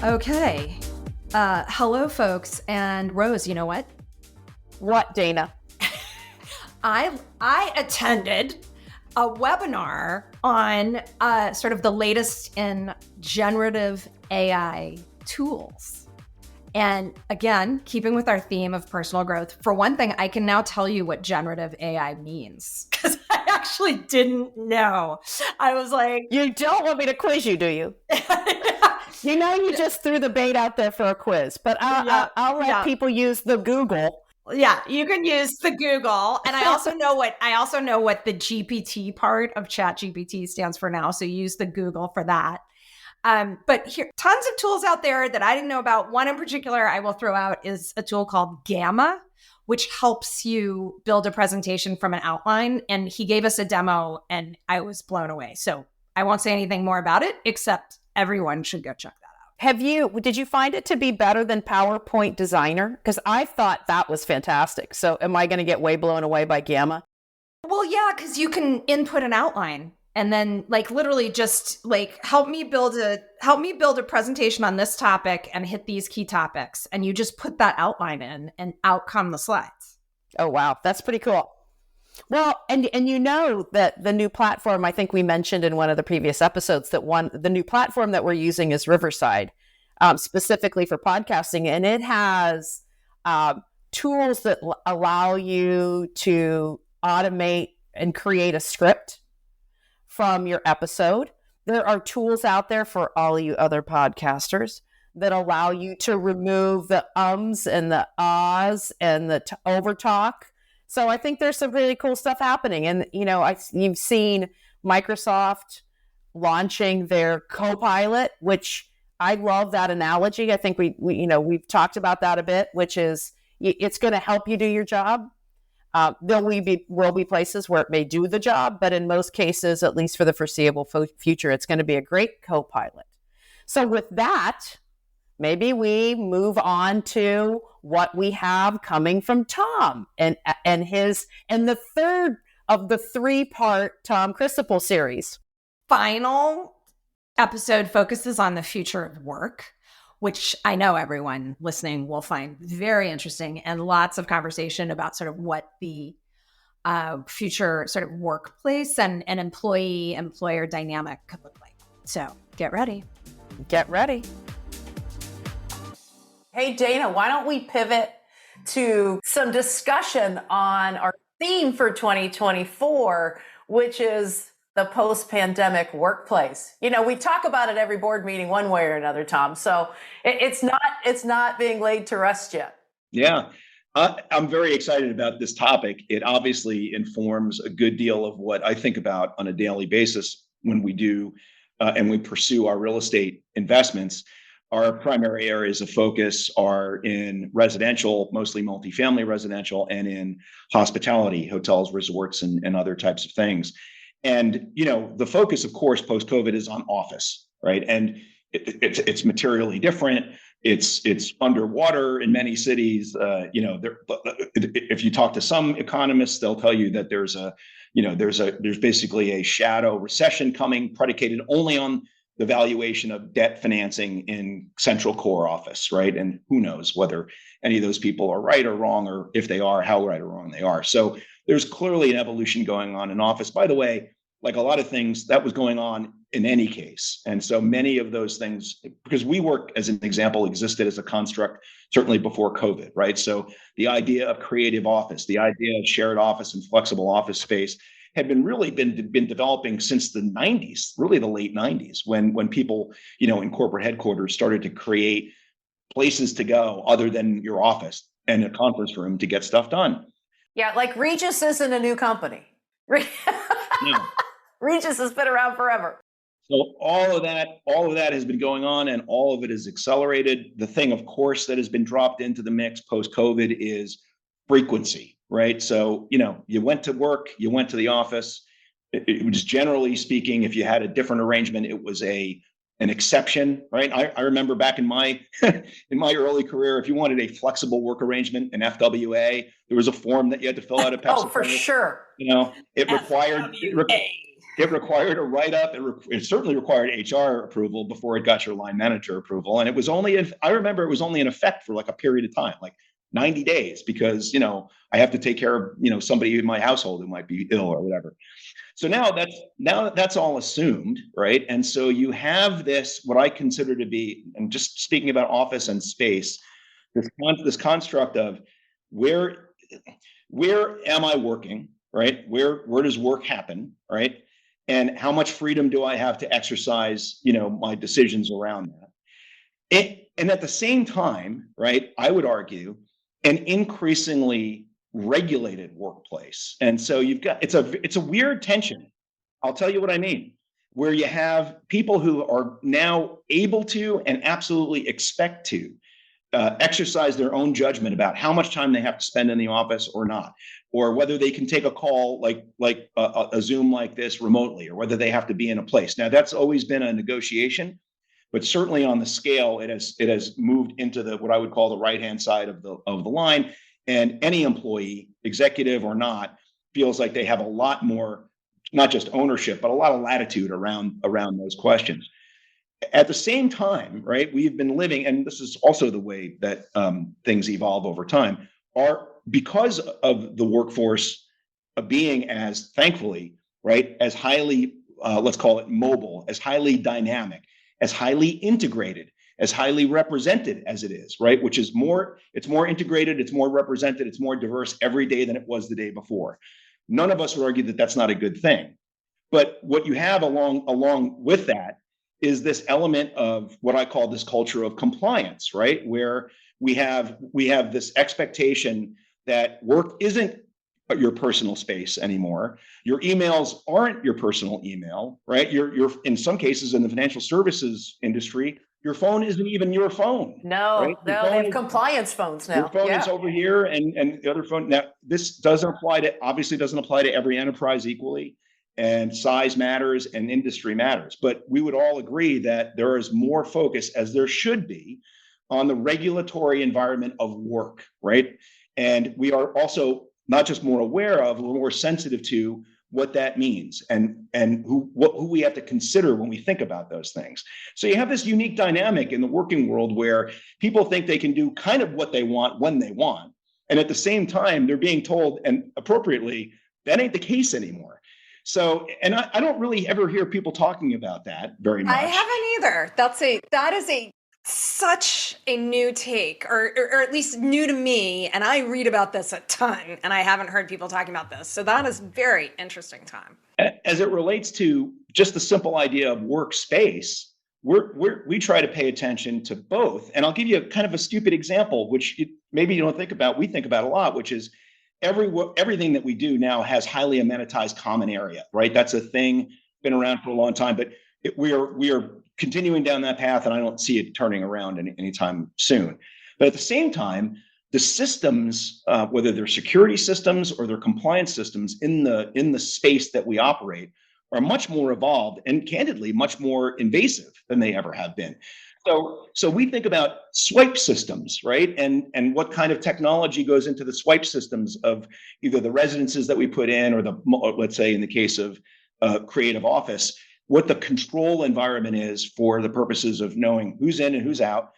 Okay. Hello, folks. And Rose, you know what? What, Dana? I attended a webinar on sort of the latest in generative AI tools. And again, keeping with our theme of personal growth, for one thing, I can now tell you what generative AI means because I actually didn't know. I was like, you don't want me to quiz you, do you? You know, you just threw the bait out there for a quiz, but I'll let people use the Google. Yeah, you can use the Google, and I also know what the GPT part of ChatGPT stands for now. So use the Google for that. But here, tons of tools out there that I didn't know about. One in particular I will throw out is a tool called Gamma, which helps you build a presentation from an outline. And he gave us a demo, and I was blown away. So I won't say anything more about it, except everyone should go check that out. Did you find it to be better than PowerPoint Designer? Because I thought that was fantastic. So am I going to get way blown away by Gamma? Well, yeah, because you can input an outline and then literally just help me build a presentation on this topic and hit these key topics. And you just put that outline in and out come the slides. Oh, wow. That's pretty cool. Well, and you know that the new platform, I think we mentioned in one of the previous episodes that the new platform that we're using is Riverside, specifically for podcasting. And it has tools that allow you to automate and create a script from your episode. There are tools out there for all of you other podcasters that allow you to remove the ums and the ahs and the overtalk. So I think there's some really cool stuff happening. And, you know, you've seen Microsoft launching their Copilot, which I love that analogy. I think we've talked about that a bit, which is it's going to help you do your job. There will be places where it may do the job, but in most cases, at least for the foreseeable future, it's going to be a great Copilot. So with that, maybe we move on to what we have coming from Tom and the third of the 3-part Tom Christopoul series. Final episode focuses on the future of work, which I know everyone listening will find very interesting, and lots of conversation about sort of what the future sort of workplace and an employee-employer dynamic could look like. So get ready. Get ready. Hey, Dana, why don't we pivot to some discussion on our theme for 2024, which is the post-pandemic workplace. You know, we talk about it every board meeting one way or another, Tom. So it's not being laid to rest yet. Yeah, I'm very excited about this topic. It obviously informs a good deal of what I think about on a daily basis when we do and we pursue our real estate investments. Our primary areas of focus are in residential, mostly multifamily residential, and in hospitality, hotels, resorts, and other types of things. And, you know, the focus, of course, post-COVID is on office, right? And it's materially different. It's underwater in many cities. If you talk to some economists, they'll tell you that there's basically a shadow recession coming, predicated only on the valuation of debt financing in central core office, right? And who knows whether any of those people are right or wrong, or if they are, how right or wrong they are. So there's clearly an evolution going on in office. By the way, like a lot of things, that was going on in any case. And so many of those things, because WeWork, as an example, existed as a construct certainly before COVID, right? So the idea of creative office, the idea of shared office and flexible office space had been developing since the 90s, really the late 90s, when people, you know, in corporate headquarters started to create places to go other than your office and a conference room to get stuff done. Yeah, like Regis isn't a new company. Yeah. Regis has been around forever. So all of that has been going on, and all of it is accelerated. The thing, of course, that has been dropped into the mix post-COVID is frequency, right? So, you know, you went to work, you went to the office. It was, generally speaking, if you had a different arrangement, it was an exception, right? I remember back in my in my early career, if you wanted a flexible work arrangement, an FWA, there was a form that you had to fill out at Pepsi. Oh, for sure. You know, it required It required a write-up. It certainly required HR approval before it got your line manager approval. And it was only, I remember it was only in effect for like a period of time, like 90 days, because, I have to take care of, somebody in my household who might be ill or whatever. So now that's all assumed, right? And so you have this, what I consider to be, and just speaking about office and space, this construct of where am I working, right? Where does work happen, right? And how much freedom do I have to exercise, my decisions around that? And at the same time, right, I would argue an increasingly regulated workplace. And so it's a weird tension. I'll tell you what I mean, where you have people who are now able to and absolutely expect to exercise their own judgment about how much time they have to spend in the office or not, or whether they can take a call like a Zoom like this remotely, or whether they have to be in a place. Now, that's always been a negotiation, but certainly on the scale, it has moved into what I would call the right-hand side of the line. And any employee, executive or not, feels like they have a lot more, not just ownership, but a lot of latitude around those questions. At the same time, right, we've been living, and this is also the way that things evolve over time, are because of the workforce being as, thankfully, right, as highly, let's call it mobile, as highly dynamic, as highly integrated, as highly represented as it is, right, which is it's more integrated, it's more represented, it's more diverse every day than it was the day before. None of us would argue that that's not a good thing. But what you have along with that is this element of what I call this culture of compliance, right? Where we have this expectation that work isn't your personal space anymore. Your emails aren't your personal email, right? You're in some cases in the financial services industry, your phone isn't even your phone. No, right? they have compliance phones now. Your phone is over here, and the other phone. Now, this obviously doesn't apply to every enterprise equally. And size matters and industry matters. But we would all agree that there is more focus, as there should be, on the regulatory environment of work, right? And we are also not just more aware of, we're more sensitive to what that means and who we have to consider when we think about those things. So you have this unique dynamic in the working world where people think they can do kind of what they want when they want. And at the same time, they're being told, and appropriately, that ain't the case anymore. So, and I don't really ever hear people talking about that very much. I haven't either. That is such a new take, or at least new to me. And I read about this a ton, and I haven't heard people talking about this. So that is very interesting time. As it relates to just the simple idea of workspace, we try to pay attention to both. And I'll give you kind of a stupid example, which maybe you don't think about. We think about a lot, which is everything that we do now has highly amenitized common area, right? That's a thing, been around for a long time, but we are continuing down that path, and I don't see it turning around anytime soon. But at the same time, the systems, whether they're security systems or they're compliance systems in the space that we operate, are much more evolved and candidly much more invasive than they ever have been. So we think about swipe systems, right? And what kind of technology goes into the swipe systems of either the residences that we put in, or let's say in the case of creative office, what the control environment is for the purposes of knowing who's in and who's out.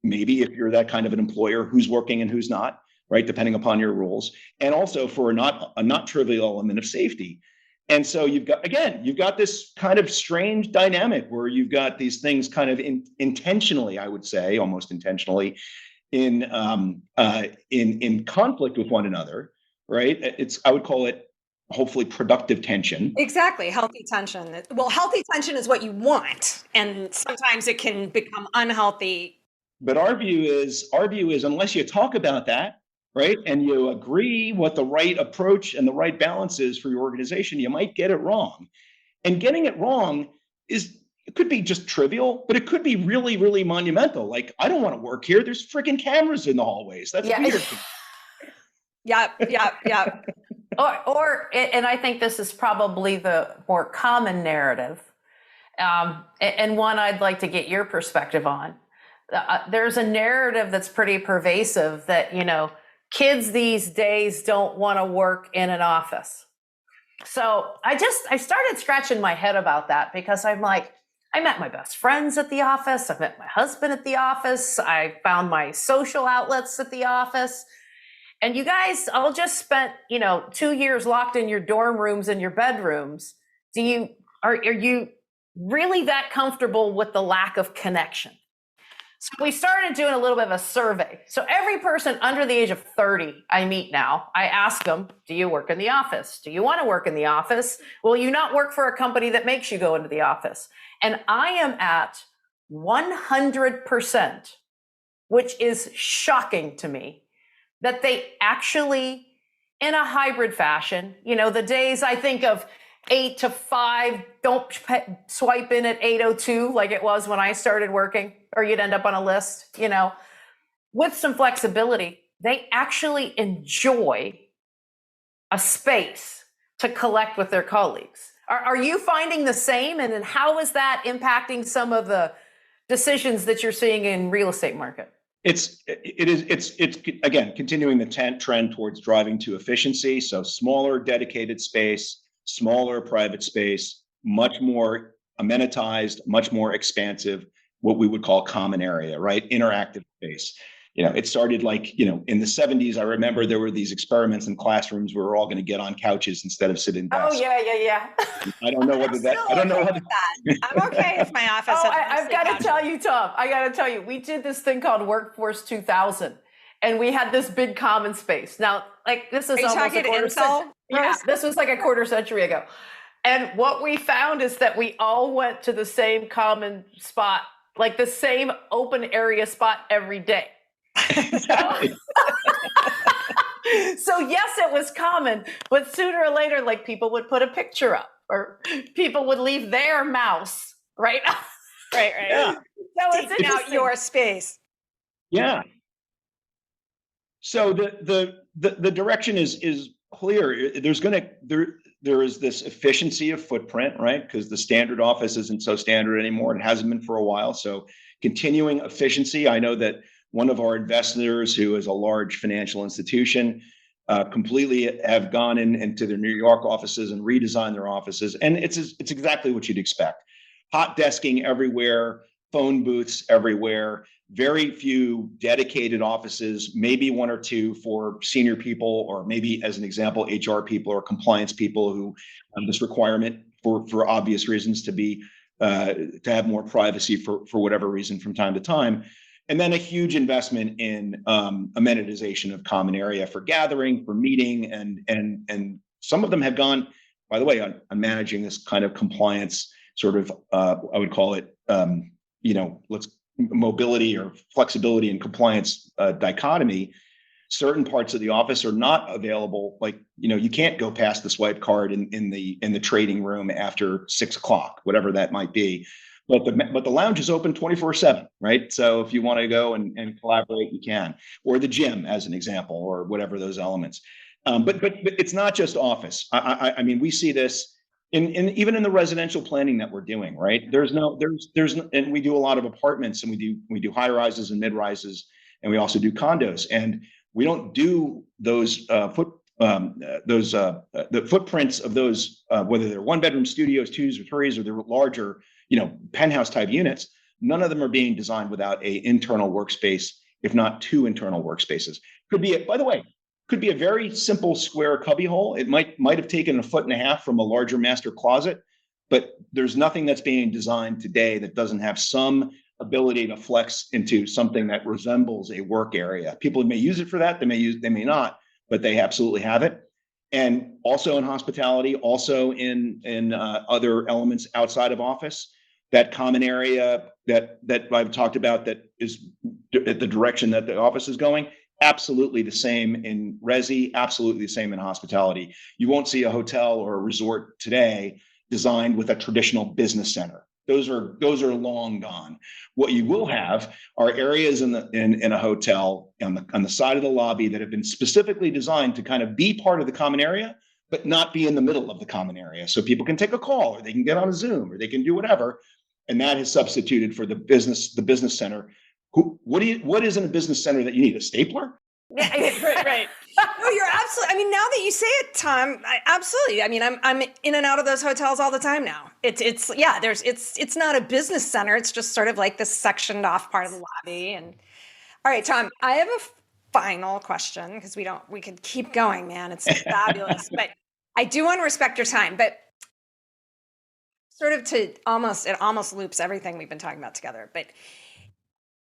Maybe if you're that kind of an employer, who's working and who's not, right? Depending upon your rules. And also for a not trivial element of safety. And so you've got this kind of strange dynamic where you've got these things kind of intentionally, I would say, almost intentionally, in conflict with one another, right? I would call it hopefully productive tension. Exactly, healthy tension. Well, healthy tension is what you want, and sometimes it can become unhealthy. But our view is unless you talk about that, right, and you agree what the right approach and the right balance is for your organization, you might get it wrong. And getting it wrong it could be just trivial, but it could be really, really monumental. Like, I don't want to work here. There's freaking cameras in the hallways. That's weird. Yeah. And I think this is probably the more common narrative, and one I'd like to get your perspective on. There's a narrative that's pretty pervasive that, kids these days don't want to work in an office. So I started scratching my head about that because I'm like, I met my best friends at the office. I met my husband at the office. I found my social outlets at the office. And you guys all just spent, 2 years locked in your dorm rooms and your bedrooms. Are you really that comfortable with the lack of connection? So we started doing a little bit of a survey. So every person under the age of 30 I meet now, I ask them, do you work in the office? Do you want to work in the office? Will you not work for a company that makes you go into the office? And I am at 100%, which is shocking to me, that they actually, in a hybrid fashion, the days I think of 8 to 5, don't swipe in at 8:02 like it was when I started working, or you'd end up on a list, with some flexibility, they actually enjoy a space to collect with their colleagues. Are you finding the same? And then how is that impacting some of the decisions that you're seeing in real estate market? It's again continuing the trend towards driving to efficiency. So smaller dedicated space, smaller private space, much more amenitized, much more expansive, what we would call common area, right? Interactive space. It started in the 70s. I remember there were these experiments in classrooms where we're all going to get on couches instead of sit in desks. Oh, yeah. I don't know whether that, I don't know whether that. I'm okay if my office. I've got to tell you, Tom, we did this thing called Workforce 2000, and we had this big common space. Now, this is almost a quarter century. Yeah, this was like a quarter century ago. And what we found is that we all went to the same common spot, like the same open area spot every day. Exactly. So yes, it was common, but sooner or later, people would put a picture up, or people would leave their mouse, right? Right. Yeah. So it's now your space. Yeah. So the direction is clear. There is this efficiency of footprint, right? Because the standard office isn't so standard anymore. It hasn't been for a while. So continuing efficiency. I know that one of our investors, who is a large financial institution, completely have gone into their New York offices and redesigned their offices. And it's exactly what you'd expect. Hot desking everywhere, phone booths everywhere, very few dedicated offices, maybe one or two for senior people, or maybe, as an example, HR people or compliance people who this requirement for obvious reasons to have more privacy for whatever reason from time to time. And then a huge investment in amenitization of common area for gathering, for meeting, and some of them have gone, by the way, on managing this kind of compliance sort of, I would call it, mobility or flexibility and compliance dichotomy. Certain parts of the office are not available. You can't go past the swipe card in the trading room after 6 o'clock, whatever that might be. But the lounge is open 24/7, right? So if you want to go and collaborate, you can, or the gym, as an example, or whatever those elements. But it's not just office. I mean, we see this even in the residential planning that we're doing, right? And we do a lot of apartments, and we do high rises and mid rises, and we also do condos, and we don't do those the footprints of those, whether they're 1-bedroom studios, 2s or 3s, or they're larger, penthouse type units. None of them are being designed without a internal workspace, if not 2 internal workspaces. By the way, could be a very simple square cubbyhole. It might have taken 1.5 feet from a larger master closet, but there's nothing that's being designed today that doesn't have some ability to flex into something that resembles a work area. People may use it for that. They may not, but they absolutely have it. And also in hospitality, also in other elements outside of office, that common area that I've talked about, that is the direction that the office is going. Absolutely the same in resi, absolutely the same in hospitality. You won't see a hotel or a resort today designed with a traditional business center. Those are long gone. What you will have are areas in a hotel on the side of the lobby that have been specifically designed to kind of be part of the common area, but not be in the middle of the common area. So people can take a call, or they can get on a Zoom, or they can do whatever. And that is substituted for the business center. What is in a business center that you need? A stapler? Yeah, right. No, you're absolutely. I mean, now that you say it, Tom, absolutely. I mean, I'm in and out of those hotels all the time now. It's not a business center. It's just sort of like this sectioned off part of the lobby. And all right, Tom, I have a final question because we could keep going, man. It's fabulous, but I do want to respect your time. But sort of it almost loops everything we've been talking about together. But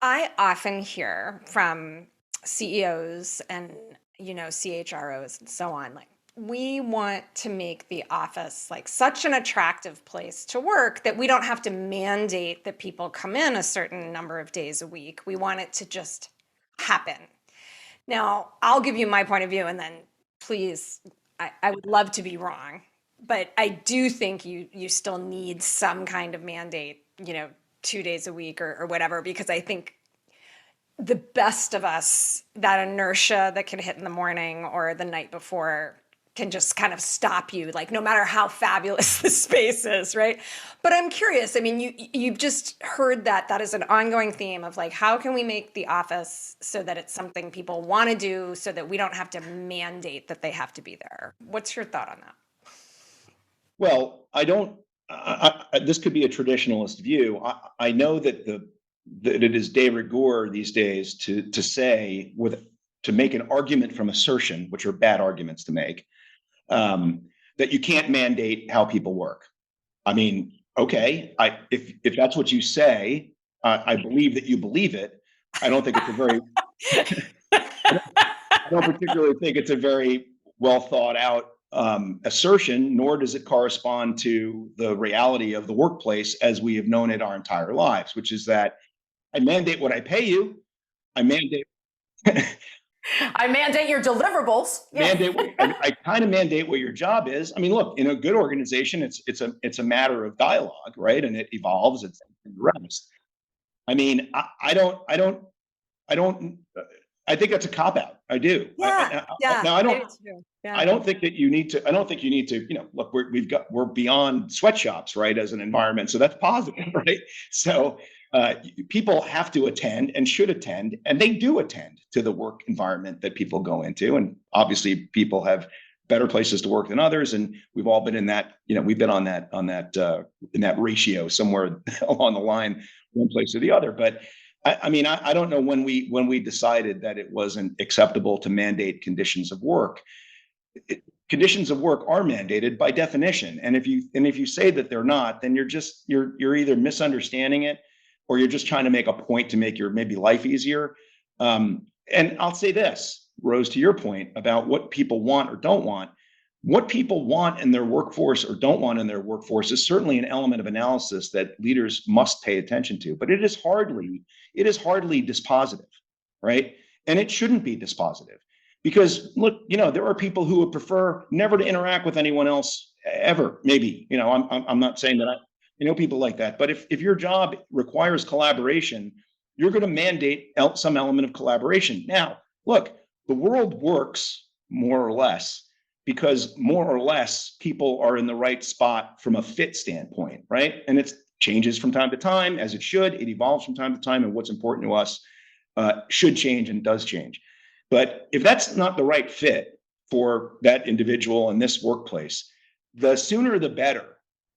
I often hear from CEOs and CHROs and so on, like, we want to make the office like such an attractive place to work that we don't have to mandate that people come in a certain number of days a week. We want it to just happen. Now, I'll give you my point of view, and then please, I would love to be wrong, but I do think you still need some kind of mandate, 2 days a week or whatever, because I think the best of us, that inertia that can hit in the morning or the night before can just kind of stop you, like no matter how fabulous the space is, right? But I'm curious, I mean, you've just heard that is an ongoing theme of like, how can we make the office so that it's something people want to do so that we don't have to mandate that they have to be there? What's your thought on that? Well, this could be a traditionalist view. I know that it is de rigueur these days to make an argument from assertion, which are bad arguments to make, that you can't mandate how people work. I mean, okay, if that's what you say, I believe that you believe it. I don't think it's a very, I don't particularly think it's a very well thought out assertion, nor does it correspond to the reality of the workplace as we have known it our entire lives, which is that I mandate what I pay you. I mandate. I mandate your deliverables. I kind of mandate what your job is. I mean, look, in a good organization, it's a matter of dialogue, right? And it evolves. It's rest. I mean, I think that's a cop out. I do. Yeah. Now I don't think that you need to. I don't think you need to. Look, we're beyond sweatshops, right? As an environment, so that's positive, right? So people have to attend and should attend, and they do attend to the work environment that people go into. And obviously, people have better places to work than others, and we've all been in that. We've been on that in that ratio somewhere along the line, one place or the other. But I mean, I don't know when we decided that it wasn't acceptable to mandate conditions of work. Conditions of work are mandated by definition, and if you say that they're not, then you're either misunderstanding it, or you're just trying to make a point to make your maybe life easier. And I'll say this, Rose, to your point about what people want or don't want. What people want in their workforce or don't want in their workforce is certainly an element of analysis that leaders must pay attention to, but it is hardly dispositive, right? And it shouldn't be dispositive, because look, there are people who would prefer never to interact with anyone else ever. Maybe, I'm not saying that people like that, but if your job requires collaboration, you're going to mandate some element of collaboration. Now, look, the world works more or less because more or less people are in the right spot from a fit standpoint, right? And it changes from time to time, as it should. It evolves from time to time, and what's important to us should change and does change. But if that's not the right fit for that individual in this workplace, the sooner the better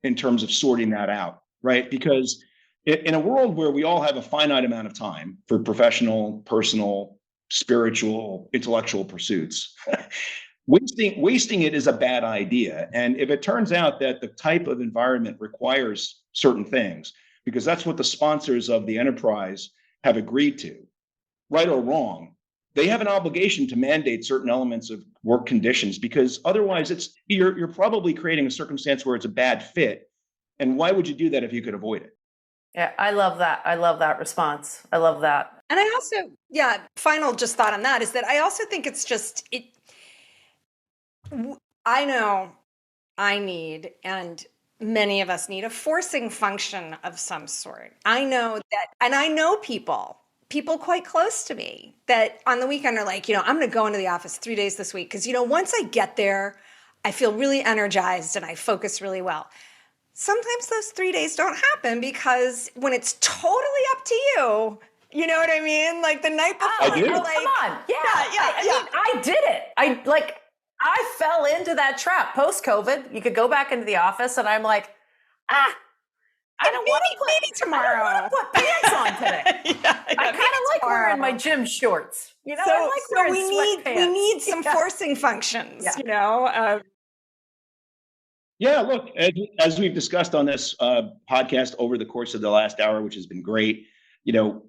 in terms of sorting that out, right? Because in a world where we all have a finite amount of time for professional, personal, spiritual, intellectual pursuits, wasting it is a bad idea. And if it turns out that the type of environment requires certain things, because that's what the sponsors of the enterprise have agreed to, right or wrong, they have an obligation to mandate certain elements of work conditions, because otherwise you're probably creating a circumstance where it's a bad fit. And why would you do that if you could avoid it? Yeah, I love that. I love that response. I love that. And I also, final just thought on that is that I also think it's just, I know I need, and many of us need, a forcing function of some sort. I know that, and I know people quite close to me that on the weekend are like, I'm going to go into the office 3 days this week because, once I get there, I feel really energized and I focus really well. Sometimes those 3 days don't happen because when it's totally up to you, You know what I mean? Like the night before. I do. Come on. Yeah. I mean, I did it. I fell into that trap post-COVID. You could go back into the office and I'm like, I don't want to maybe tomorrow. I don't want to put pants on today. I kind of like wearing my gym shorts. You know, I like wearing sweatpants. We need some forcing functions, you know? Yeah, look, as we've discussed on this podcast over the course of the last hour, which has been great, you know,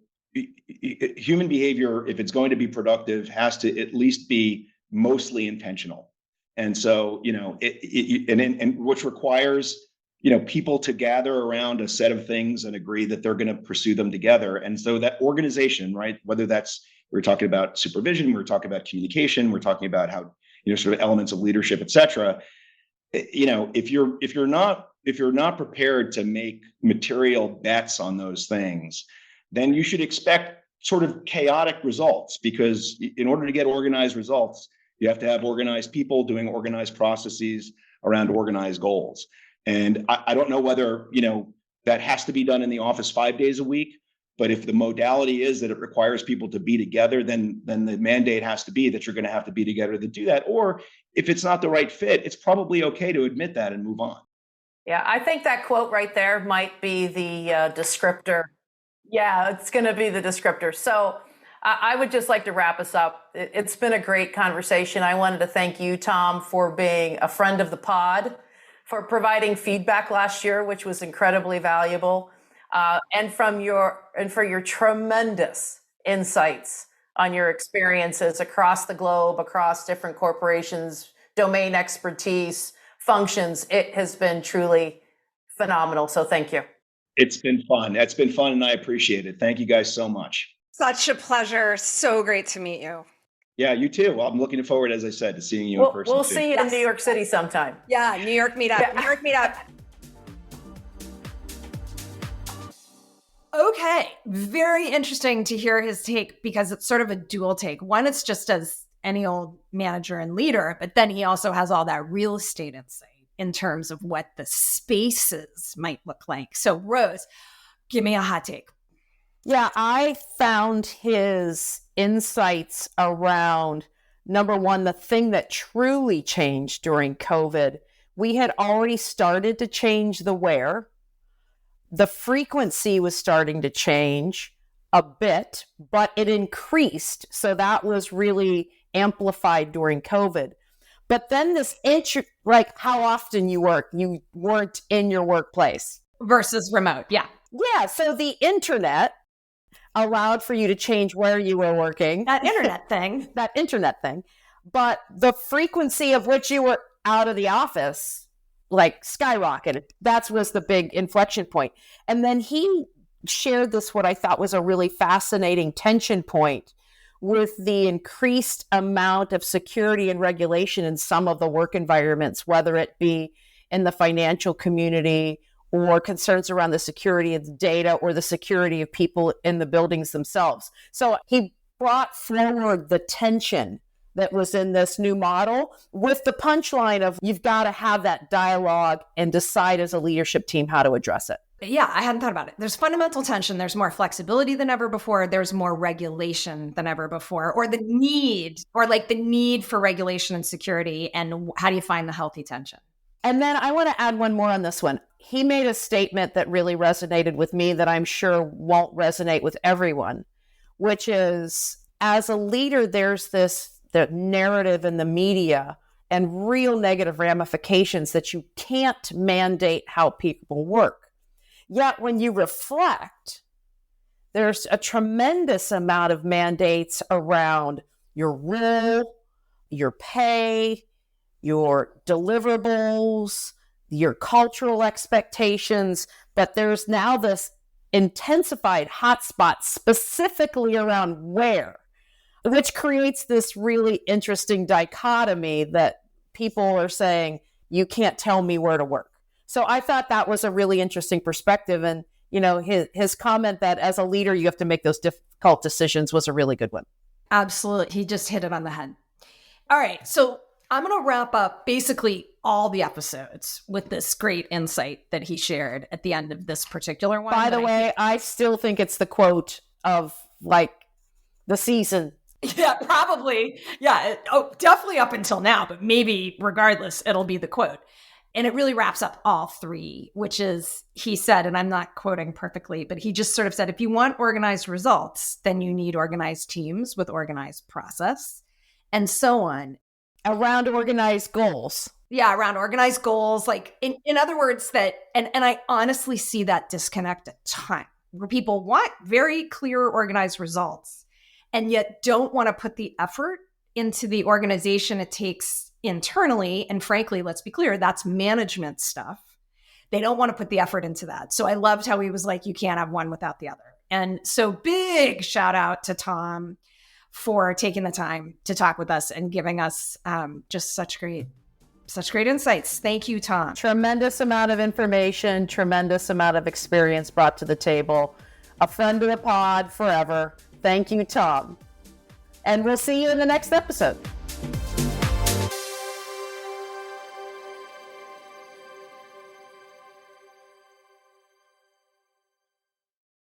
human behavior, if it's going to be productive, has to at least be mostly intentional. And so, you know, and which requires, you know, people to gather around a set of things and agree that they're going to pursue them together. And so that organization, right, whether that's, we're talking about supervision, we're talking about communication, we're talking about how, you know, sort of elements of leadership, et cetera. You know, if you're not prepared to make material bets on those things, then you should expect sort of chaotic results, because in order to get organized results, you have to have organized people doing organized processes around organized goals. And I don't know whether, you know, that has to be done in the office 5 days a week, but if the modality is that it requires people to be together, then the mandate has to be that you're going to have to be together to do that. Or if it's not the right fit, it's probably okay to admit that and move on. Yeah, I think that quote right there might be the descriptor. Yeah, it's going to be the descriptor. So I would just like to wrap us up. It's been a great conversation. I wanted to thank you, Tom, for being a friend of the pod, for providing feedback last year, which was incredibly valuable, and for your tremendous insights on your experiences across the globe, across different corporations, domain expertise, functions. It has been truly phenomenal. So thank you. It's been fun. It's been fun, and I appreciate it. Thank you guys so much. Such a pleasure. So great to meet you. Yeah, you too. Well, I'm looking forward, as I said, to seeing you in person. We'll see you in New York City sometime. Yeah, New York meetup. Yeah. New York meetup. Okay, very interesting to hear his take, because it's sort of a dual take. One, it's just as any old manager and leader, but then he also has all that real estate insight in terms of what the spaces might look like. So Rose, give me a hot take. Yeah, I found his insights around, number one, the thing that truly changed during COVID. We had already started to change the where. The frequency was starting to change a bit, but it increased. So that was really amplified during COVID. But then this like how often you work, you weren't in your workplace. Versus remote, yeah. Yeah, so the internet allowed for you to change where you were working. That internet thing. But the frequency of which you were out of the office, like, skyrocketed. That was the big inflection point. And then he shared this, what I thought was a really fascinating tension point, with the increased amount of security and regulation in some of the work environments, whether it be in the financial community or concerns around the security of the data or the security of people in the buildings themselves. So he brought forward the tension that was in this new model, with the punchline of, you've got to have that dialogue and decide as a leadership team how to address it. Yeah, I hadn't thought about it. There's fundamental tension. There's more flexibility than ever before. There's more regulation than ever before, or the need for regulation and security. And how do you find the healthy tension? And then I want to add one more on this one. He made a statement that really resonated with me that I'm sure won't resonate with everyone, which is, as a leader, there's the narrative in the media and real negative ramifications that you can't mandate how people work. Yet when you reflect, there's a tremendous amount of mandates around your role, your pay, your deliverables, your cultural expectations. But there's now this intensified hotspot specifically around where, which creates this really interesting dichotomy that people are saying, you can't tell me where to work. So I thought that was a really interesting perspective. And, you know, his comment that as a leader, you have to make those difficult decisions was a really good one. Absolutely. He just hit it on the head. All right. So I'm going to wrap up basically all the episodes with this great insight that he shared at the end of this particular one. By the way, I still think it's the quote of like the season. Yeah, probably. Yeah. Definitely up until now, but maybe regardless, it'll be the quote. And it really wraps up all three, which is, he said, and I'm not quoting perfectly, but he just sort of said, if you want organized results, then you need organized teams with organized process and so on. Around organized goals. Yeah, around organized goals. Like, in other words, that, and I honestly see that disconnect a ton, where people want very clear, organized results and yet don't want to put the effort into the organization it takes internally. And frankly, let's be clear, that's management stuff. They don't want to put the effort into that. So I loved how he was like, you can't have one without the other. And so big shout out to Tom for taking the time to talk with us and giving us just such great insights. Thank you, Tom. Tremendous amount of information, tremendous amount of experience brought to the table. A friend of the pod forever. Thank you, Tom. And we'll see you in the next episode.